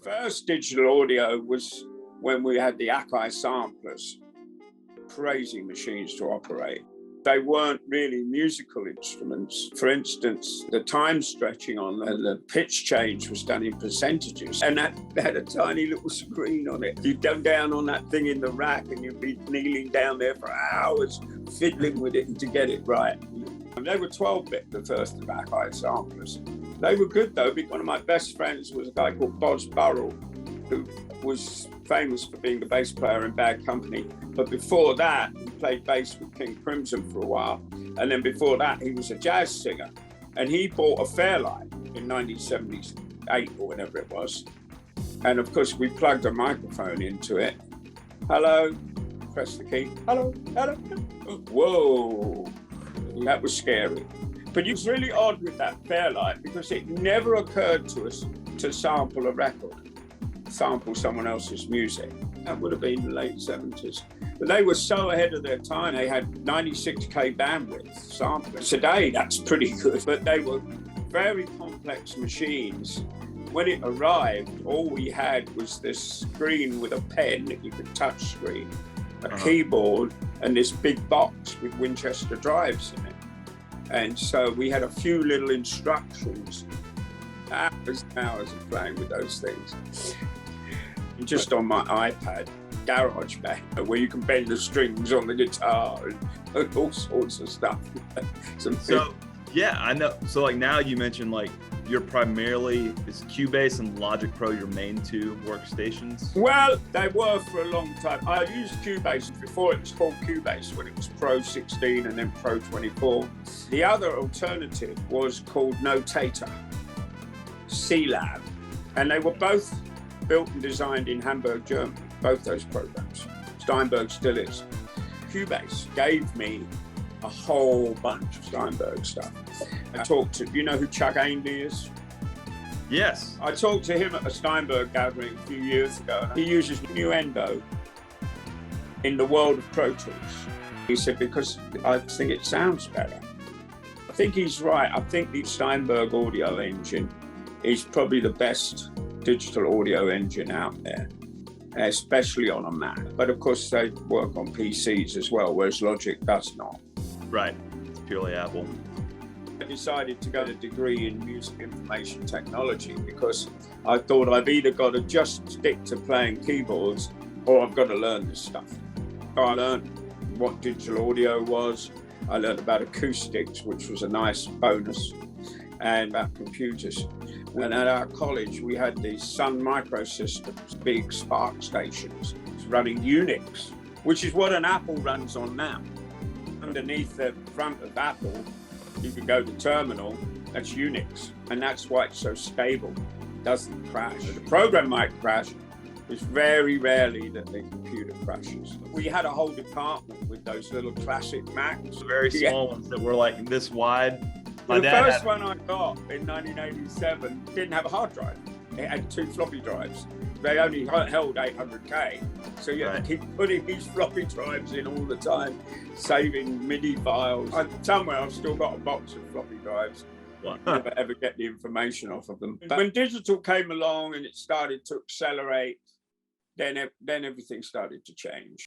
First digital audio was when we had the SAE samplers, crazy machines to operate. They weren't really musical instruments. For instance, the time stretching on the pitch change was done in percentages, and that had a tiny little screen on it. You'd go down on that thing in the rack and you'd be kneeling down there for hours, fiddling with it to get it right. And they were 12-bit, the first of our SAE samplers. They were good though, because one of my best friends was a guy called Boz Burrell, who was famous for being the bass player in Bad Company. But before that, he played bass with King Crimson for a while. And then before that, he was a jazz singer. And he bought a Fairlight in 1978 or whenever it was. And of course, we plugged a microphone into it. Hello, press the key. Hello, hello. Whoa, that was scary. But it was really odd with that Fairlight because it never occurred to us to sample a record, sample someone else's music. That would have been the late 70s. But they were so ahead of their time. They had 96K bandwidth sampling. Today, that's pretty good. But they were very complex machines. When it arrived, all we had was this screen with a pen that you could touch screen, a keyboard, and this big box with Winchester drives in it. And so we had a few little instructions. Hours and hours of playing with those things. And just on my iPad, GarageBand, where you can bend the strings on the guitar and all sorts of stuff. So, yeah, I know. So like now you mentioned like you're primarily, is Cubase and Logic Pro your main two workstations? Well, they were for a long time. I used Cubase before it was called Cubase, when it was Pro 16 and then Pro 24. The other alternative was called Notator, C-Lab, and they were both built and designed in Hamburg, Germany, both those programs. Steinberg still is. Cubase gave me a whole bunch of Steinberg stuff. I talked to, you know who Chuck Ainley is? Yes. I talked to him at a Steinberg gathering a few years ago. He uses Nuendo in the world of Pro Tools. He said, because I think it sounds better. I think he's right. I think the Steinberg audio engine is probably the best digital audio engine out there, especially on a Mac. But of course, they work on PCs as well, whereas Logic does not. Right, it's purely Apple. I decided to get a degree in music information technology because I thought I've either got to just stick to playing keyboards or I've got to learn this stuff. So I learned what digital audio was. I learned about acoustics, which was a nice bonus, and about computers. And at our college, we had these Sun Microsystems, big SPARC stations running Unix, which is what an Apple runs on now. Underneath the front of Apple, you can go to terminal, that's Unix. And that's why it's so stable, it doesn't crash. The program might crash, it's very rarely that the computer crashes. We had a whole department with those little classic Macs. Very small ones that were like this wide. The first one I got in 1987 didn't have a hard drive. It had 2 floppy drives. They only held 800K. So you had to keep putting these floppy drives in all the time, saving MIDI files. Somewhere I've still got a box of floppy drives. Never ever get the information off of them. But when digital came along and it started to accelerate, then everything started to change.